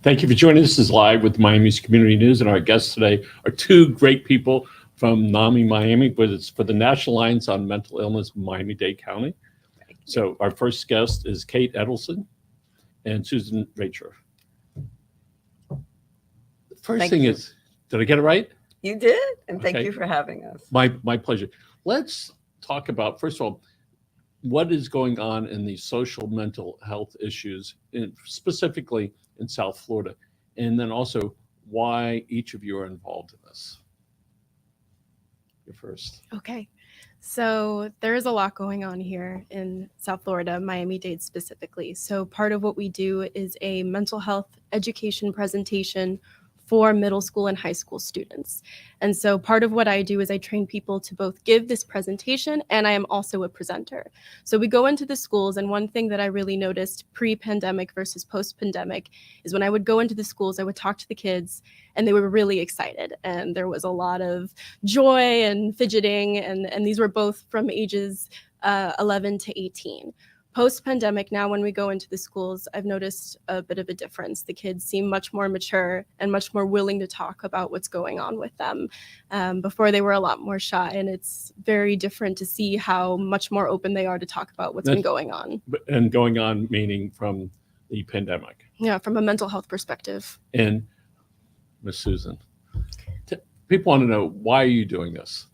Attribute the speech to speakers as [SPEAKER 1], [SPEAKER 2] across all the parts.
[SPEAKER 1] Thank you for joining us. This is Live with Miami's Community News, and our guests today are two great people from NAMI, Miami, but it's for the National Alliance on Mental Illness, Miami-Dade County. So our first guest is Kate Edelson and Susan Racher. First thing is, did I get it right?
[SPEAKER 2] You did, and thank you for having us.
[SPEAKER 1] My pleasure. Let's talk about, first of all, what is going on in the social mental health issues, specifically in South Florida, and then also why each of you are involved in this. You're first.
[SPEAKER 3] Okay. So there is a lot going on here in South Florida, Miami-Dade specifically. So part of what we do is a mental health education presentation for middle school and high school students. And so part of what I do is I train people to both give this presentation, and I am also a presenter. So we go into the schools, and one thing that I really noticed pre-pandemic versus post-pandemic is when I would go into the schools, I would talk to the kids, and they were really excited. And there was a lot of joy and fidgeting, and these were both from ages 11 to 18. Post-pandemic, now when we go into the schools, I've noticed a bit of a difference. The kids seem much more mature and much more willing to talk about what's going on with them. Before they were a lot more shy, and it's very different to see how much more open they are to talk about what's been going on.
[SPEAKER 1] And going on meaning from the pandemic.
[SPEAKER 3] Yeah, from a mental health perspective.
[SPEAKER 1] And Ms. Susan, people want to know, why are you doing this?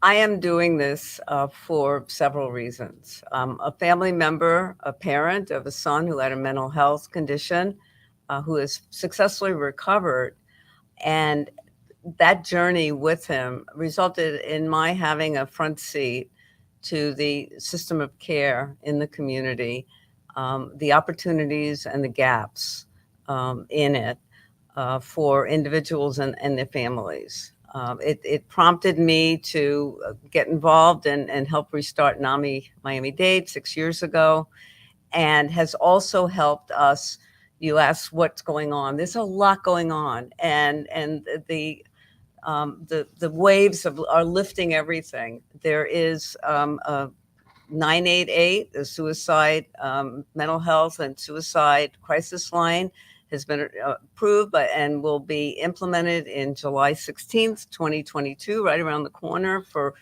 [SPEAKER 2] I am doing this for several reasons. A family member, a parent of a son who had a mental health condition, who has successfully recovered, and that journey with him resulted in my having a front seat to the system of care in the community, the opportunities and the gaps in it for individuals and their families. It prompted me to get involved and help restart NAMI Miami-Dade 6 years ago, and has also helped us. You asked what's going on. There's a lot going on, and the waves are lifting everything. There is a 988, the suicide mental health and suicide crisis line, has been approved and will be implemented in July 16th, 2022, right around the corner for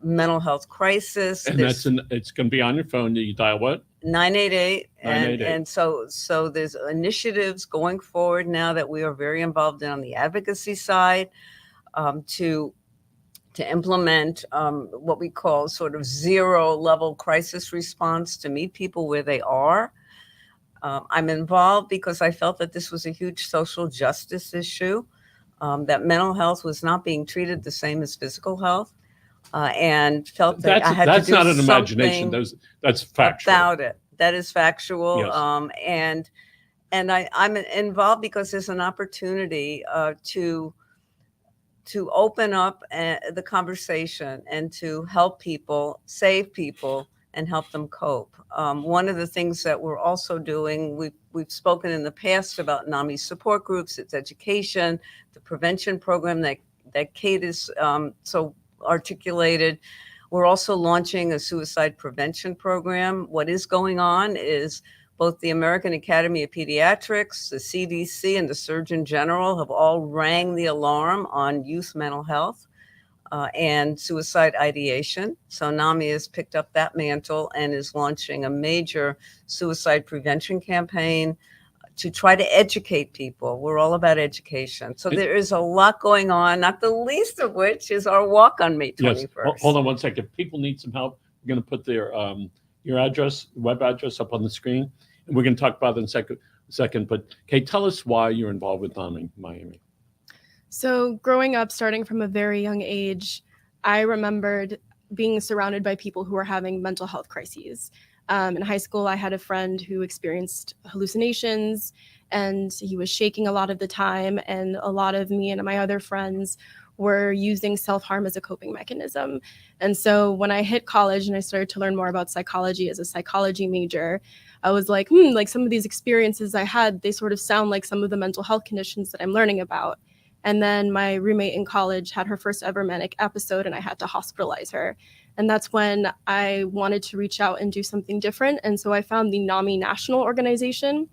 [SPEAKER 2] mental health crisis.
[SPEAKER 1] And it's going to be on your phone. You dial what?
[SPEAKER 2] 988. And so there's initiatives going forward now that we are very involved in on the advocacy side to implement what we call sort of zero level crisis response to meet people where they are. I'm involved because I felt that this was a huge social justice issue, that mental health was not being treated the same as physical health, and felt that I had to do something.
[SPEAKER 1] That's not an imagination. That's factual.
[SPEAKER 2] About it. That is factual.
[SPEAKER 1] Yes.
[SPEAKER 2] And I'm involved because there's an opportunity to open up the conversation and to help people, save people, and help them cope. One of the things that we're also doing, we've spoken in the past about NAMI support groups, its education, the prevention program that Kate is so articulated. We're also launching a suicide prevention program. What is going on is both the American Academy of Pediatrics, the CDC, and the Surgeon General have all rang the alarm on youth mental health and suicide ideation. So NAMI has picked up that mantle and is launching a major suicide prevention campaign to try to educate people. We're all about education. So there is a lot going on, not the least of which is our walk on May 21st.
[SPEAKER 1] Yes. Hold on one second. If people need some help, we're going to put their your address, web address up on the screen, and we're going to talk about it in a second. But Kate, tell us why you're involved with NAMI Miami.
[SPEAKER 3] So growing up, starting from a very young age, I remembered being surrounded by people who were having mental health crises. In high school, I had a friend who experienced hallucinations, and he was shaking a lot of the time. And a lot of me and my other friends were using self-harm as a coping mechanism. And so when I hit college and I started to learn more about psychology as a psychology major, I was like, like some of these experiences I had, they sort of sound like some of the mental health conditions that I'm learning about. And then my roommate in college had her first ever manic episode, and I had to hospitalize her. And that's when I wanted to reach out and do something different. And so I found the NAMI National Organization.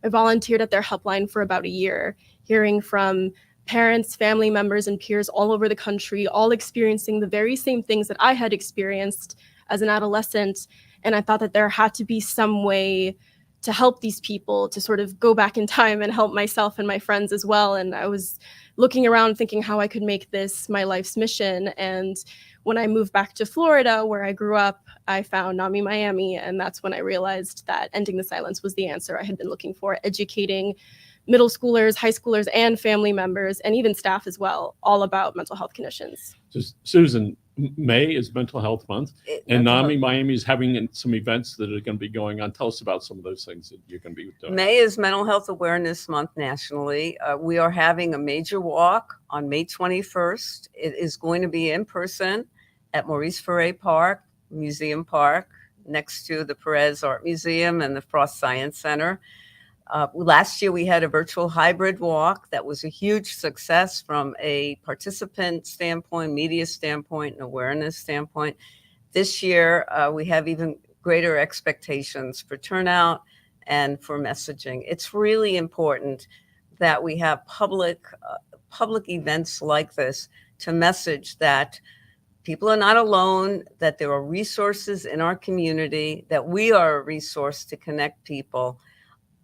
[SPEAKER 3] I volunteered at their helpline for about a year, hearing from parents, family members, and peers all over the country, all experiencing the very same things that I had experienced as an adolescent. And I thought that there had to be some way to help these people, to sort of go back in time and help myself and my friends as well. And I was looking around thinking how I could make this my life's mission. And when I moved back to Florida, where I grew up, I found NAMI Miami. And that's when I realized that ending the silence was the answer I had been looking for, educating middle schoolers, high schoolers, and family members, and even staff as well, all about mental health conditions.
[SPEAKER 1] So, Susan, May is Mental Health Month, and NAMI Miami is having some events that are going to be going on. Tell us about some of those things that you're going to be doing.
[SPEAKER 2] May is Mental Health Awareness Month nationally. We are having a major walk on May 21st. It is going to be in person at Maurice Ferre Park, Museum Park, next to the Perez Art Museum and the Frost Science Center. Last year, we had a virtual hybrid walk that was a huge success from a participant standpoint, media standpoint, and awareness standpoint. This year, we have even greater expectations for turnout and for messaging. It's really important that we have public events like this to message that people are not alone, that there are resources in our community, that we are a resource to connect people,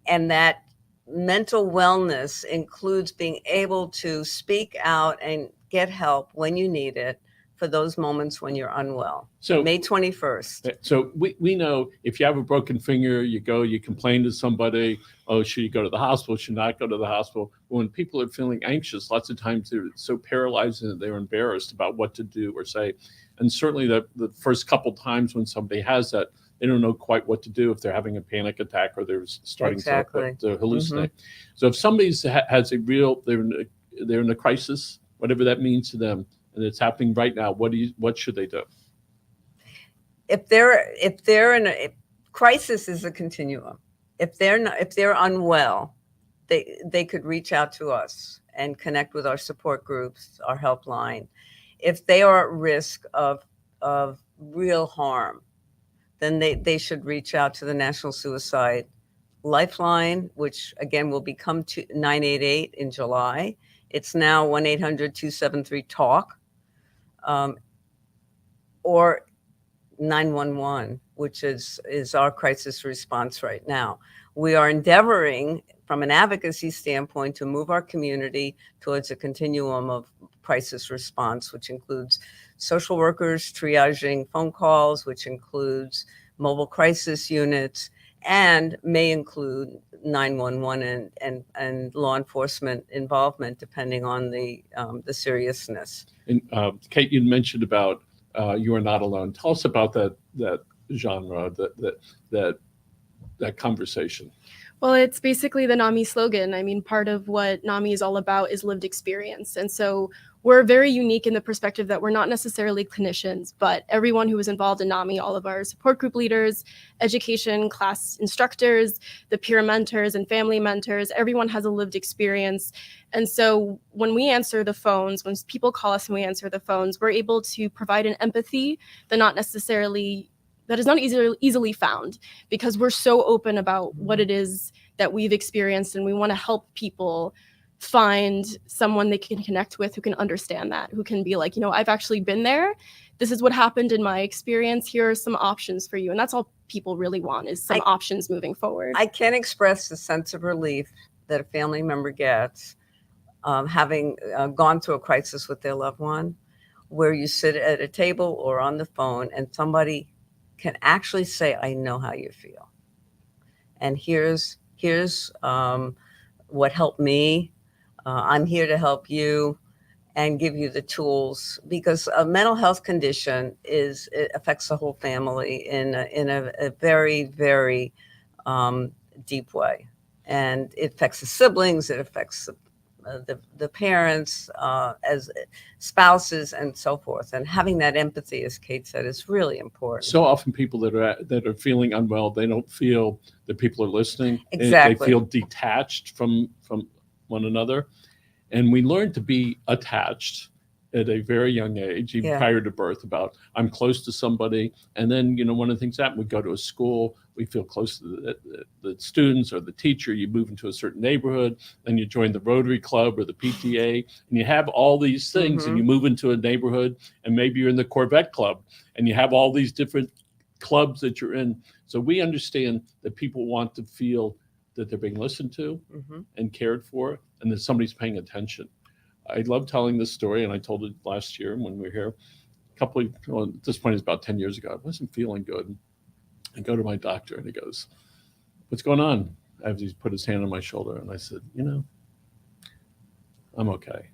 [SPEAKER 2] and that mental wellness includes being able to speak out and get help when you need it for those moments when you're unwell. So May 21st.
[SPEAKER 1] So we know if you have a broken finger, you complain to somebody, oh, should you go to the hospital, should not go to the hospital. When people are feeling anxious, lots of times they're so paralyzed that they're embarrassed about what to do or say. And certainly the first couple times when somebody has that, they don't know quite what to do if they're having a panic attack or they're starting to hallucinate. Mm-hmm. So if somebody has a real, they're in a crisis, whatever that means to them, and it's happening right now, what should they do?
[SPEAKER 2] If they're in a crisis, is a continuum. If they're unwell, they could reach out to us and connect with our support groups, our helpline. If they are at risk of real harm, then they should reach out to the National Suicide Lifeline, which again will become 988 in July. It's now 1-800-273-TALK, or 911, which is our crisis response right now. We are endeavoring from an advocacy standpoint to move our community towards a continuum of crisis response, which includes social workers triaging phone calls, which includes mobile crisis units, and may include 911 and law enforcement involvement, depending on the seriousness.
[SPEAKER 1] And Kate, you mentioned about You Are Not Alone. Tell us about that genre, that conversation.
[SPEAKER 3] Well, it's basically the NAMI slogan. I mean, part of what NAMI is all about is lived experience. And so we're very unique in the perspective that we're not necessarily clinicians, but everyone who is involved in NAMI, all of our support group leaders, education class instructors, the peer mentors and family mentors, everyone has a lived experience. And so when we answer the phones, when people call us and we answer the phones, we're able to provide an empathy that is not easily found, because we're so open about what it is that we've experienced, and we want to help people find someone they can connect with who can understand that, who can be like, I've actually been there. This is what happened in my experience. Here are some options for you. And that's all people really want, is some options moving forward.
[SPEAKER 2] I can express the sense of relief that a family member gets having gone through a crisis with their loved one, where you sit at a table or on the phone and somebody can actually say, I know how you feel. And here's what helped me. I'm here to help you and give you the tools, because a mental health condition it affects the whole family in a very, very deep way. And it affects the siblings, it affects the parents, as spouses and so forth. And having that empathy, as Kate said, is really important.
[SPEAKER 1] So often people that are feeling unwell, they don't feel that people are listening.
[SPEAKER 2] Exactly.
[SPEAKER 1] They feel detached from one another. And we learn to be attached at a very young age, even
[SPEAKER 2] Yeah.
[SPEAKER 1] prior to birth, about I'm close to somebody. And then, one of the things that we go to a school, we feel close to the students or the teacher. You move into a certain neighborhood, then you join the Rotary Club or the PTA, and you have all these things, and you move into a neighborhood, and maybe you're in the Corvette Club, and you have all these different clubs that you're in. So we understand that people want to feel that they're being listened to and cared for, and that somebody's paying attention. I love telling this story, and I told it last year when we were here. At this point, it's about 10 years ago. I wasn't feeling good. I go to my doctor, and he goes, "What's going on?" After he's put his hand on my shoulder, and I said, "I'm okay."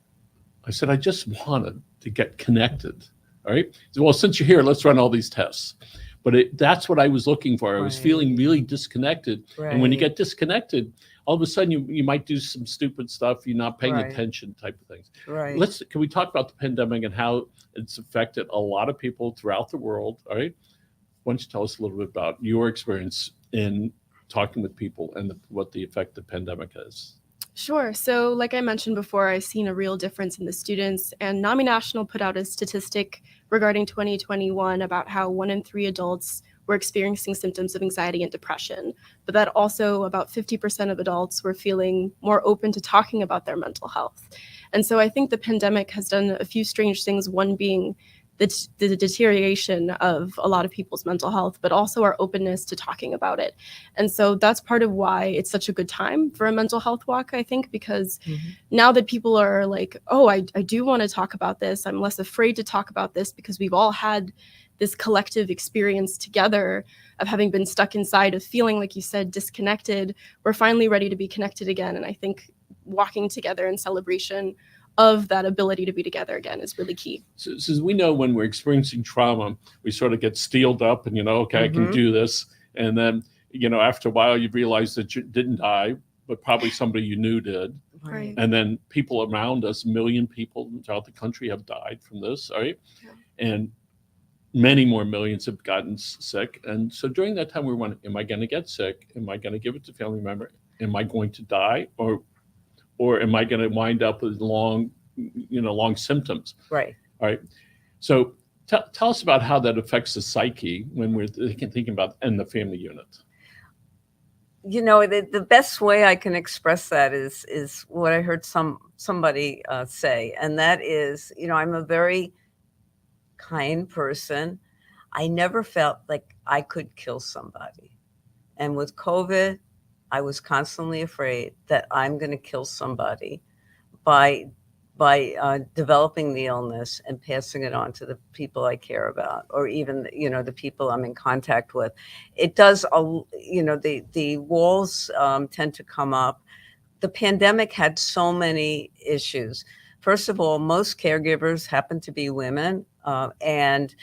[SPEAKER 1] I said, "I just wanted to get connected." All right. He said, "Well, since you're here, let's run all these tests." But that's what I was looking for. I was feeling really disconnected. And when you get disconnected, all of a sudden you might do some stupid stuff. You're not paying attention type of things.
[SPEAKER 2] Right.
[SPEAKER 1] Can we talk about the pandemic and how it's affected a lot of people throughout the world? All right. Why don't you tell us a little bit about your experience in talking with people and what the effect the pandemic has?
[SPEAKER 3] Sure. So like I mentioned before, I've seen a real difference in the students, and NAMI National put out a statistic regarding 2021 about how 1 in 3 adults were experiencing symptoms of anxiety and depression, but that also about 50% of adults were feeling more open to talking about their mental health. And so I think the pandemic has done a few strange things, one being the deterioration of a lot of people's mental health, but also our openness to talking about it. And so that's part of why it's such a good time for a mental health walk, I think, because now that people are like, oh, I do want to talk about this, I'm less afraid to talk about this because we've all had this collective experience together of having been stuck inside, of feeling, like you said, disconnected. We're finally ready to be connected again. And I think walking together in celebration of that ability to be together again is really key.
[SPEAKER 1] So we know when we're experiencing trauma, we sort of get steeled up and, okay, I can do this. And then, after a while, you realize that you didn't die, but probably somebody you knew did.
[SPEAKER 3] Right.
[SPEAKER 1] And then people around us, 1 million people throughout the country have died from this, right? Yeah. And many more millions have gotten sick. And so during that time, we were wondering, am I going to get sick? Am I going to give it to family member? Am I going to die? Or am I going to wind up with long symptoms?
[SPEAKER 2] Right.
[SPEAKER 1] All right. So tell us about how that affects the psyche when we're thinking about in the family unit.
[SPEAKER 2] The best way I can express that is what I heard somebody say, and that is, I'm a very kind person. I never felt like I could kill somebody, and with COVID, I was constantly afraid that I'm going to kill somebody by developing the illness and passing it on to the people I care about, or even, the people I'm in contact with. It does, the walls tend to come up. The pandemic had so many issues. First of all, most caregivers happen to be women, and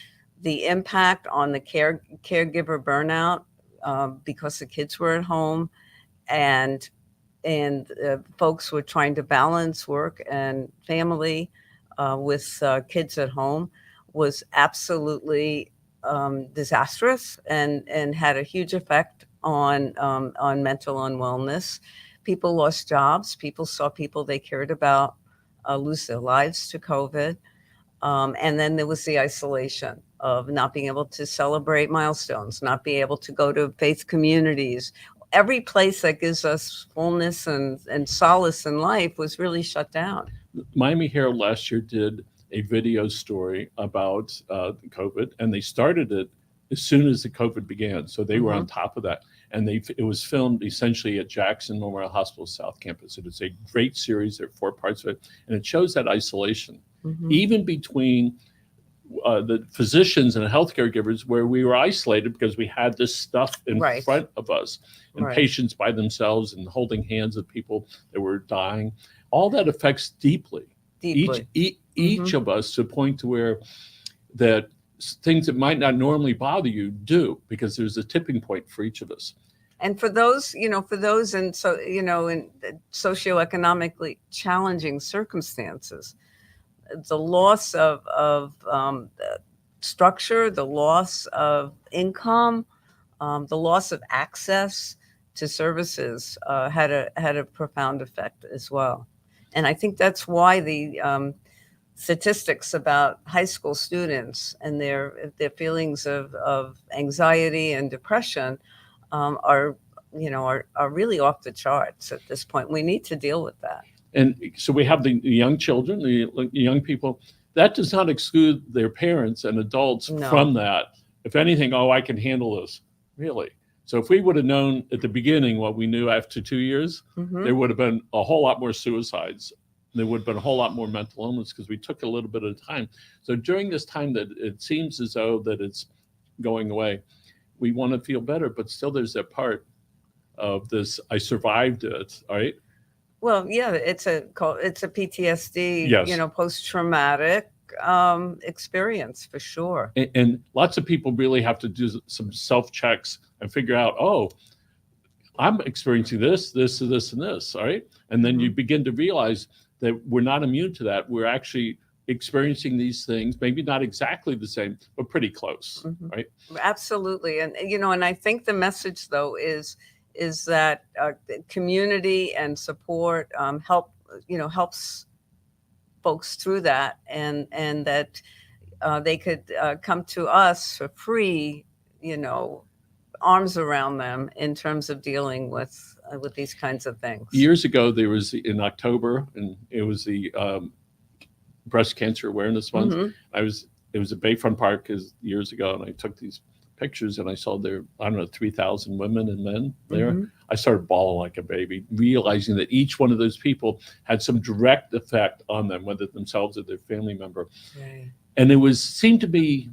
[SPEAKER 2] the impact on the caregiver burnout, because the kids were at home, and folks were trying to balance work and family with kids at home, was absolutely disastrous and had a huge effect on mental unwellness. People lost jobs. People saw people they cared about lose their lives to COVID. And then there was the isolation of not being able to celebrate milestones, not being able to go to faith communities. Every place that gives us fullness and solace in life was really shut down.
[SPEAKER 1] Miami Herald last year did a video story about COVID, and they started it as soon as the COVID began. So they were on top of that. And it was filmed essentially at Jackson Memorial Hospital South Campus. It is a great series. There are 4 parts of it. And it shows that isolation, even between the physicians and healthcare givers, where we were isolated because we had this stuff in front of us, and patients by themselves and holding hands with people that were dying. All that affects deeply. Each of us, to a point to where that things that might not normally bother you do, because there's a tipping point for each of us.
[SPEAKER 2] And for those, in socioeconomically challenging circumstances, the loss of structure, the loss of income, the loss of access to services had a profound effect as well. And I think that's why the statistics about high school students and their feelings of anxiety and depression are really off the charts at this point. We need to deal with that.
[SPEAKER 1] And so we have the young children, the young people. That does not exclude their parents and adults
[SPEAKER 2] No.
[SPEAKER 1] from that. If anything, oh, I can handle this. Really? So if we would have known at the beginning what we knew after 2 years,
[SPEAKER 2] Mhm.
[SPEAKER 1] there would have been a whole lot more suicides. There would have been a whole lot more mental illness because we took a little bit of time. So during this time that it seems as though that it's going away, we want to feel better, but still there's that part of this, I survived it, all right?
[SPEAKER 2] Well, yeah, it's a PTSD,
[SPEAKER 1] Yes.
[SPEAKER 2] post-traumatic experience for sure.
[SPEAKER 1] And lots of people really have to do some self-checks and figure out, oh, I'm experiencing this, this, and this, and this, all right? And then you begin to realize that we're not immune to that. We're actually experiencing these things, maybe not exactly the same, but pretty close, right?
[SPEAKER 2] Absolutely. And, and I think the message, though, is that community and support helps folks through that, and that they could come to us for free, arms around them in terms of dealing with these kinds of things.
[SPEAKER 1] Years ago, there was in October, and it was the Breast Cancer Awareness Month. It was at Bayfront Park years ago, and I took these pictures, and I saw there, 3,000 women and men there. I started bawling like a baby, realizing that each one of those people had some direct effect on them, whether themselves or their family member.
[SPEAKER 2] Right.
[SPEAKER 1] And it seemed to be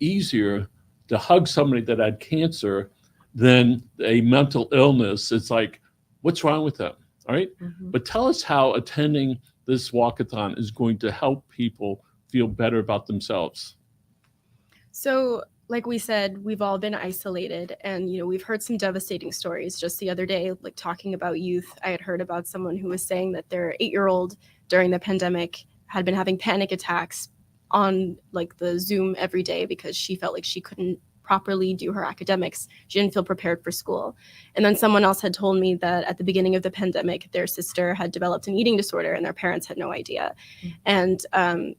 [SPEAKER 1] easier to hug somebody that had cancer than a mental illness. It's like, what's wrong with them? All right. But tell us how attending this walkathon is going to help people feel better about themselves.
[SPEAKER 3] So, like we said, we've all been isolated, and we've heard some devastating stories. Just the other day, like talking about youth, I had heard about someone who was saying that their 8-year-old during the pandemic had been having panic attacks on like the Zoom every day because she felt like she couldn't properly do her academics. She didn't feel prepared for school. And then someone else had told me that at the beginning of the pandemic, their sister had developed an eating disorder and their parents had no idea. And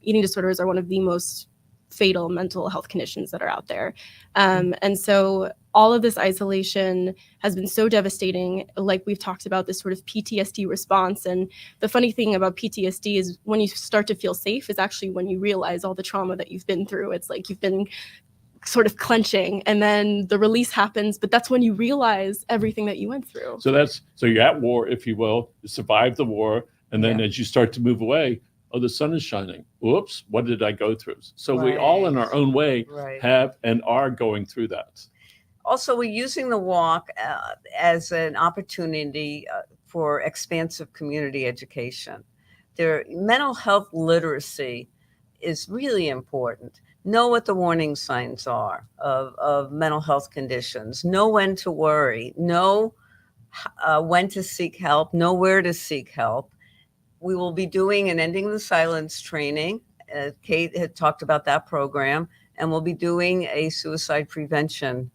[SPEAKER 3] eating disorders are one of the most fatal mental health conditions that are out there. And so all of this isolation has been so devastating. Like we've talked about, this sort of PTSD response. And the funny thing about PTSD is when you start to feel safe is actually when you realize all the trauma that you've been through. It's like you've been sort of clenching, and then the release happens, but that's when you realize everything that you went through.
[SPEAKER 1] So you're at war, if you will, you survived the war, and then as you start to move away, oh, the sun is shining. Oops, what did I go through? So we all in our own way have and are going through that.
[SPEAKER 2] Also, we're using the walk as an opportunity for expansive community education. Mental health literacy is really important. Know what the warning signs are of mental health conditions. Know when to worry. Know when to seek help. Know where to seek help. We will be doing an Ending the Silence training. Kate had talked about that program, and we'll be doing a suicide prevention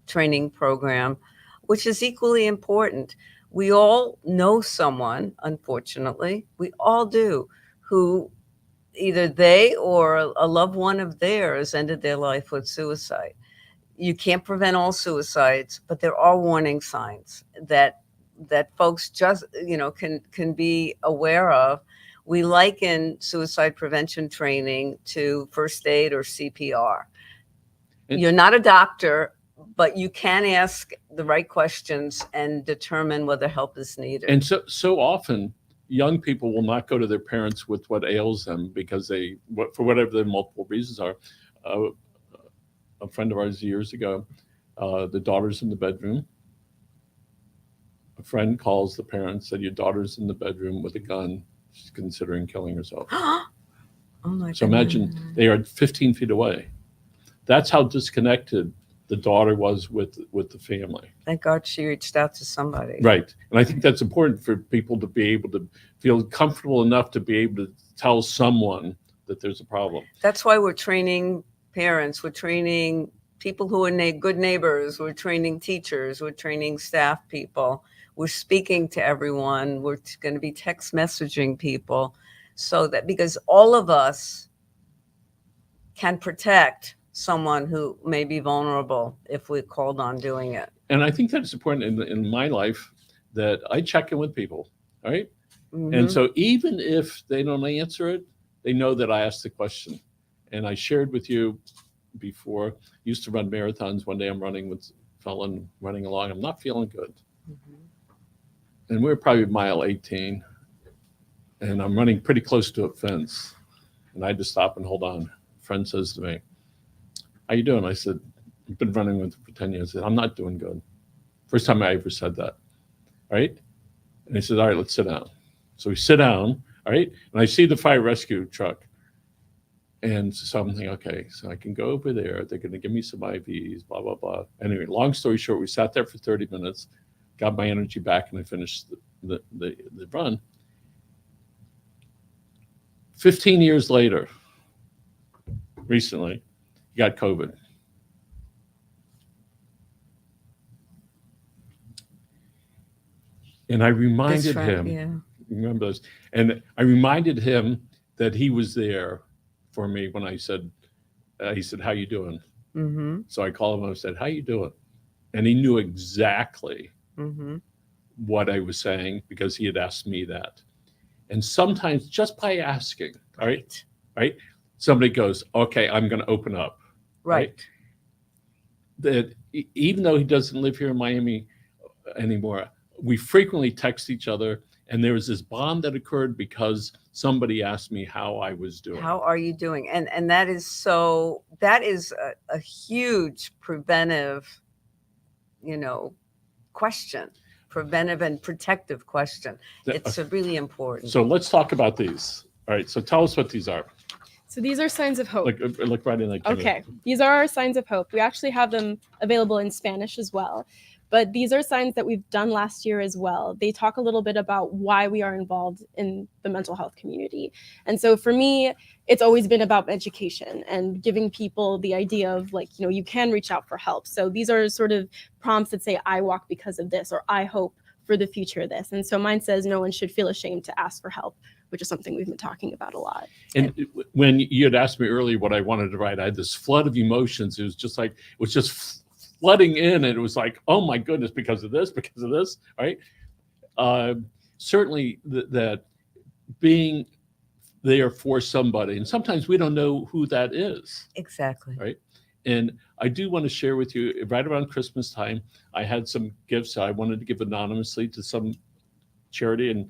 [SPEAKER 2] training program, which is equally important. We all know someone, unfortunately, we all do, who either they or a loved one of theirs ended their life with suicide. You can't prevent all suicides, but there are warning signs that folks just, can be aware of. We liken suicide prevention training to first aid or CPR. You're not a doctor, but you can ask the right questions and determine whether help is needed.
[SPEAKER 1] And so often, young people will not go to their parents with what ails them because for whatever their multiple reasons are. A friend of ours years ago, the daughter's in the bedroom. A friend calls the parents, said, your daughter's in the bedroom with a gun. She's considering killing herself.
[SPEAKER 2] Oh my
[SPEAKER 1] So
[SPEAKER 2] goodness.
[SPEAKER 1] imagine they are 15 feet away. That's how disconnected the daughter was with the family.
[SPEAKER 2] Thank God she reached out to somebody.
[SPEAKER 1] Right. And I think that's important for people to be able to feel comfortable enough to be able to tell someone that there's a problem.
[SPEAKER 2] That's why we're training parents. We're training people who are good neighbors. We're training teachers. We're training staff people. We're speaking to everyone. We're going to be text messaging people so that, because all of us can protect someone who may be vulnerable if we're called on doing it.
[SPEAKER 1] And I think that's important in my life, that I check in with people, all right?
[SPEAKER 2] Mhm.
[SPEAKER 1] And so even if they don't answer it, they know that I asked the question. And I shared with you before, used to run marathons. One day I'm running with a fellow running along. I'm not feeling good.
[SPEAKER 2] Mhm.
[SPEAKER 1] And we're probably mile 18. And I'm running pretty close to a fence. And I had to stop and hold on. A friend says to me, "How you doing?" I said, "I've been running with for 10 years. I said, I'm not doing good." First time I ever said that, right? And he said, "All right, let's sit down." So we sit down, all right? And I see the fire rescue truck. And so I'm thinking, okay, so I can go over there. They're going to give me some IVs, blah, blah, blah. Anyway, long story short, we sat there for 30 minutes, got my energy back, and I finished the run. 15 years later, recently, he got COVID. And I reminded him, remember this, and I reminded him that he was there for me when I said, he said, "How you doing?"
[SPEAKER 2] Mm-hmm.
[SPEAKER 1] So I called him and I said, "How you doing?" And he knew exactly what I was saying because he had asked me that. And sometimes just by asking, right, somebody goes, "Okay, I'm going to open up."
[SPEAKER 2] Right.
[SPEAKER 1] That even though he doesn't live here in Miami anymore, we frequently text each other, and there was this bond that occurred because somebody asked me how I was doing.
[SPEAKER 2] How are you doing? And that is so, that is a huge preventive, question, preventive and protective question. It's really important.
[SPEAKER 1] So let's talk about these. All right. So tell us what these are.
[SPEAKER 3] So these are signs of hope.
[SPEAKER 1] Look right in that.
[SPEAKER 3] Okay. These are our signs of hope. We actually have them available in Spanish as well. But these are signs that we've done last year as well. They talk a little bit about why we are involved in the mental health community. And so for me, it's always been about education and giving people the idea of you can reach out for help. So these are sort of prompts that say, I walk because of this, or I hope for the future of this. And so mine says no one should feel ashamed to ask for help, which is something we've been talking about a lot.
[SPEAKER 1] And when you had asked me earlier what I wanted to write, I had this flood of emotions. It was just flooding in, and it was like, oh my goodness, because of this, right? Certainly that being there for somebody, and sometimes we don't know who that is.
[SPEAKER 2] Exactly.
[SPEAKER 1] Right. And I do want to share with you, right around Christmas time, I had some gifts I wanted to give anonymously to some charity, and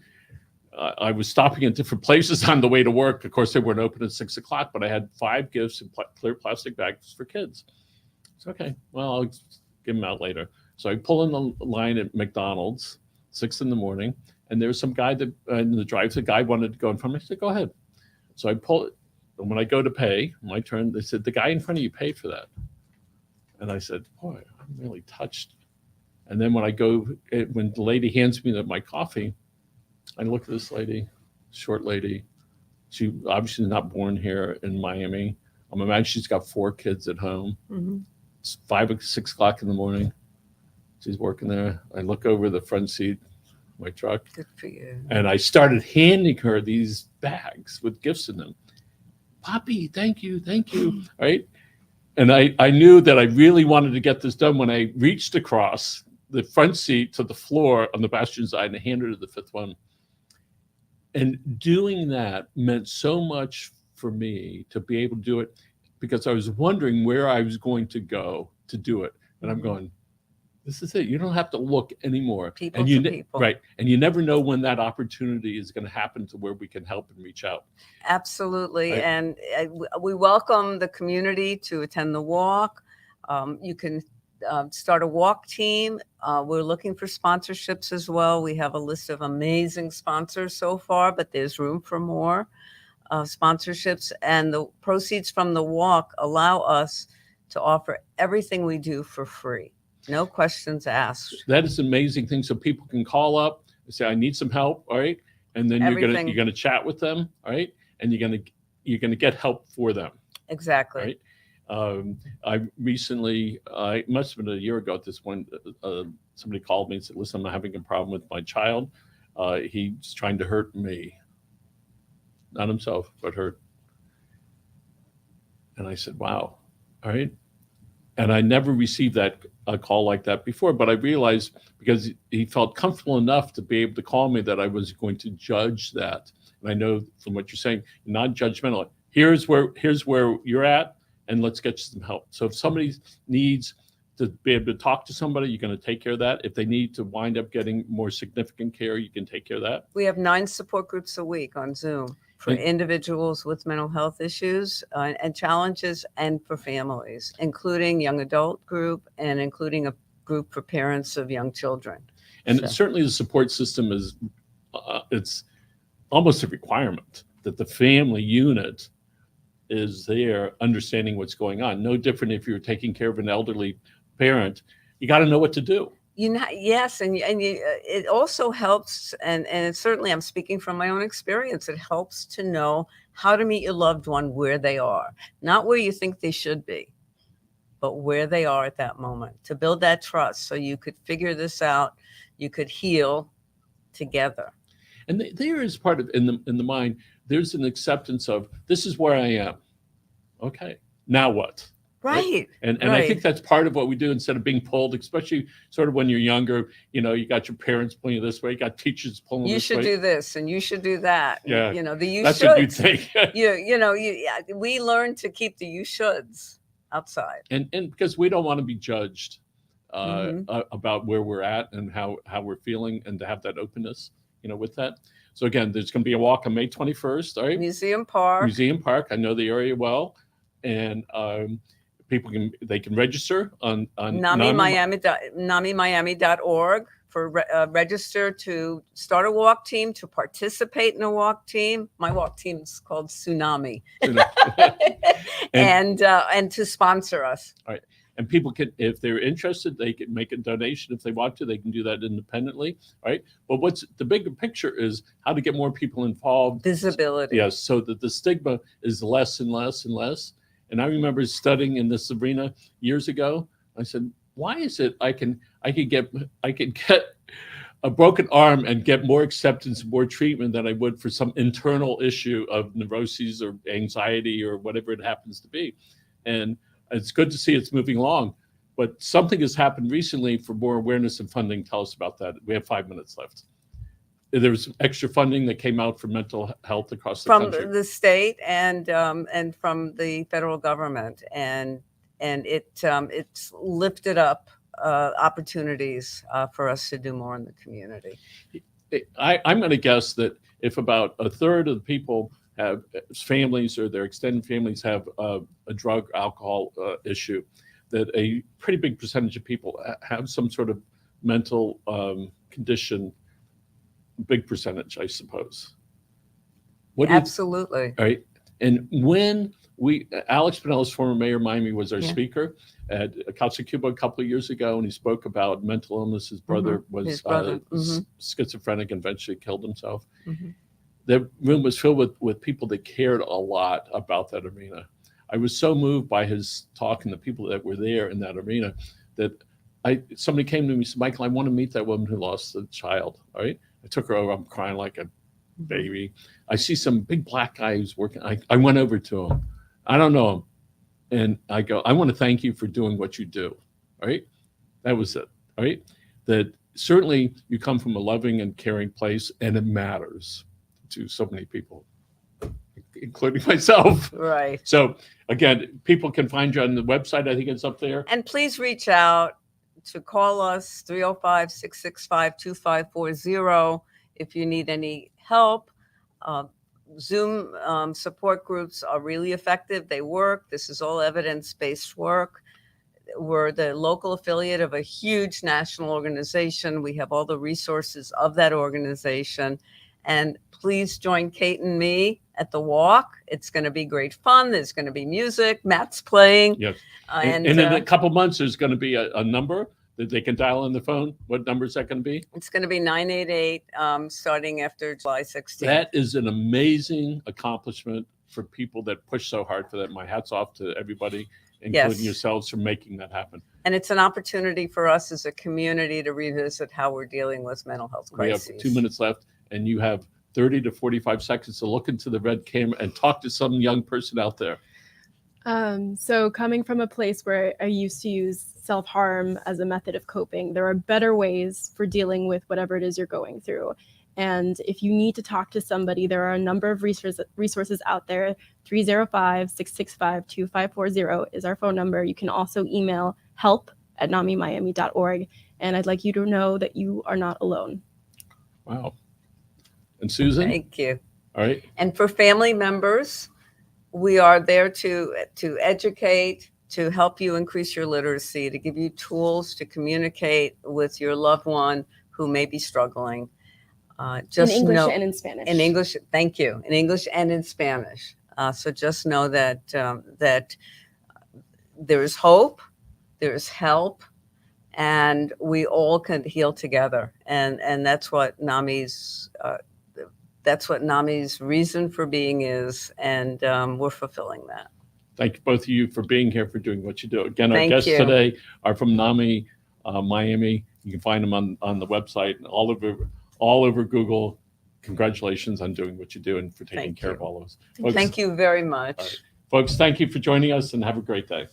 [SPEAKER 1] I was stopping at different places on the way to work. Of course, they weren't open at 6 o'clock, but I had 5 gifts in clear plastic bags for kids. It's okay. Well, I'll give them out later. So I pull in the line at McDonald's, 6 in the morning, and there was some guy that in the drive-thru, the guy wanted to go in front of me. I said, "Go ahead." So I pull it. And when I go to pay, my turn, they said, "The guy in front of you paid for that." And I said, "Boy, I'm really touched." And then when when the lady hands me my coffee, I look at this lady, short lady. She obviously is not born here in Miami. I'm imagining she's got 4 kids at home.
[SPEAKER 2] Mm-hmm.
[SPEAKER 1] It's 5 or 6 o'clock in the morning. She's working there. I look over the front seat of my truck.
[SPEAKER 2] Good for you.
[SPEAKER 1] And I started handing her these bags with gifts in them. "Poppy, thank you. Right? And I knew that I really wanted to get this done when I reached across the front seat to the floor on the passenger side and handed her the 5th one. And doing that meant so much for me to be able to do it, because I was wondering where I was going to go to do it. And I'm going, this is it. You don't have to look anymore.
[SPEAKER 2] People to people.
[SPEAKER 1] Right. And you never know when that opportunity is going to happen to where we can help and reach out.
[SPEAKER 2] Absolutely.
[SPEAKER 1] Right.
[SPEAKER 2] And we welcome the community to attend the walk. You can start a walk team. We're looking for sponsorships as well. We have a list of amazing sponsors so far, but there's room for more sponsorships. And the proceeds from the walk allow us to offer everything we do for free. No questions asked.
[SPEAKER 1] That is an amazing thing. So people can call up and say, "I need some help." All right. And then you're gonna chat with them. All right. And you're gonna get help for them.
[SPEAKER 2] Exactly.
[SPEAKER 1] Right. I recently, it must have been a year ago at this point, somebody called me and said, "Listen, I'm having a problem with my child. He's trying to hurt me." not himself, but her. And I said, wow, all right. And I never received a call like that before, but I realized because he felt comfortable enough to be able to call me that I was going to judge that. And I know from what you're saying, not judgmental. Here's where you're at, and let's get you some help. So if somebody needs to be able to talk to somebody, you're going to take care of that. If they need to wind up getting more significant care, you can take care of that.
[SPEAKER 2] We have 9 support groups a week on Zoom for individuals with mental health issues and challenges, and for families, including young adult group and including a group for parents of young children.
[SPEAKER 1] And certainly the support system is, it's almost a requirement that the family unit is there understanding what's going on. No different if you're taking care of an elderly parent, you got to know what to do.
[SPEAKER 2] Yes, and it also helps, and certainly I'm speaking from my own experience, it helps to know how to meet your loved one where they are, not where you think they should be, but where they are at that moment, to build that trust so you could figure this out, you could heal together.
[SPEAKER 1] And there is part of, in the mind, there's an acceptance of, this is where I am. Okay, now what?
[SPEAKER 2] Right.
[SPEAKER 1] And I think that's part of what we do instead of being pulled, especially sort of when you're younger, you got your parents pulling you this way, you got teachers pulling
[SPEAKER 2] you
[SPEAKER 1] this way.
[SPEAKER 2] You should do this and you should do that.
[SPEAKER 1] Yeah.
[SPEAKER 2] The you
[SPEAKER 1] that's
[SPEAKER 2] shoulds.
[SPEAKER 1] What you think.
[SPEAKER 2] We learn to keep the you shoulds outside.
[SPEAKER 1] And because we don't want to be judged about where we're at and how we're feeling, and to have that openness, with that. So again, there's going to be a walk on May 21st, all right?
[SPEAKER 2] Museum Park.
[SPEAKER 1] I know the area well. And people can register on
[SPEAKER 2] NAMImiami.org for register to start a walk team, to participate in a walk team. My walk team is called Tsunami. and to sponsor us.
[SPEAKER 1] All right. And people can, if they're interested, they can make a donation if they want to. They can do that independently, right? But what's the bigger picture is how to get more people involved.
[SPEAKER 2] Visibility.
[SPEAKER 1] Yes, so that the stigma is less and less and less. And I remember studying in this arena years ago. I said, why is it I could get a broken arm and get more acceptance, more treatment than I would for some internal issue of neuroses or anxiety or whatever it happens to be? And it's good to see it's moving along, but something has happened recently for more awareness and funding. Tell us about that. We have 5 minutes left. There was extra funding that came out for mental health across the country.
[SPEAKER 2] From the state and from the federal government, and it's lifted up opportunities for us to do more in the community.
[SPEAKER 1] I'm going to guess that if about a third of the people have families or their extended families have a drug, alcohol issue, that a pretty big percentage of people have some sort of mental condition. Big percentage, I suppose.
[SPEAKER 2] Absolutely.
[SPEAKER 1] All right. And when Alex Pinellas, former mayor of Miami, was our speaker at Casa Cuba a couple of years ago, and he spoke about mental illness. His brother was schizophrenic and eventually killed himself. The room was filled with people that cared a lot about that arena. I was so moved by his talk and the people that were there in that arena that somebody came to me and said, Michael, I want to meet that woman who lost a child. All right. I took her over. I'm crying like a baby. I see some big black guy who's working. I went over to him. I don't know him. And I go, I want to thank you for doing what you do. All right. That was it. All right. That certainly you come from a loving and caring place, and it matters to so many people, including myself.
[SPEAKER 2] Right.
[SPEAKER 1] So again, people can find you on the website. I think it's up there.
[SPEAKER 2] And please reach out to call us 305-665-2540 if you need any help. Zoom support groups are really effective. They work. This is all evidence-based work. We're the local affiliate of a huge national organization. We have all the resources of that organization. And please join Kate and me at the walk. It's going to be great fun. There's going to be music. Matt's playing.
[SPEAKER 1] Yes. And in a couple months, there's going to be a number that they can dial on the phone. What number is that going to be?
[SPEAKER 2] It's going to be 988 starting after July 16th.
[SPEAKER 1] That is an amazing accomplishment for people that push so hard for that. My hat's off to everybody, including yourselves, for making that happen.
[SPEAKER 2] And it's an opportunity for us as a community to revisit how we're dealing with mental health crises.
[SPEAKER 1] We have 2 minutes left, and you have 30 to 45 seconds to look into the red camera and talk to some young person out there.
[SPEAKER 3] So coming from a place where I used to use self-harm as a method of coping, there are better ways for dealing with whatever it is you're going through. And if you need to talk to somebody, there are a number of resources out there. 305-665-2540 is our phone number. You can also email help@namimiami.org. And I'd like you to know that you are not alone.
[SPEAKER 1] Wow. And Susan?
[SPEAKER 2] Thank you.
[SPEAKER 1] All right.
[SPEAKER 2] And for family members, we are there to educate, to help you increase your literacy, to give you tools to communicate with your loved one who may be struggling. Just
[SPEAKER 3] in English
[SPEAKER 2] know,
[SPEAKER 3] and in Spanish.
[SPEAKER 2] In English, thank you. In English and in Spanish. So just know that that there is hope, there is help, and we all can heal together. And that's what NAMI's reason for being is, and we're fulfilling that.
[SPEAKER 1] Thank you, both of you, for being here, for doing what you do. Again, our
[SPEAKER 2] Thank
[SPEAKER 1] guests
[SPEAKER 2] you.
[SPEAKER 1] today are from NAMI, Miami. You can find them on the website and all over Google. Congratulations on doing what you do and for taking
[SPEAKER 2] Thank
[SPEAKER 1] care
[SPEAKER 2] you.
[SPEAKER 1] of all of us.
[SPEAKER 2] Thank you very much.
[SPEAKER 1] All right. Folks, thank you for joining us and have a great day.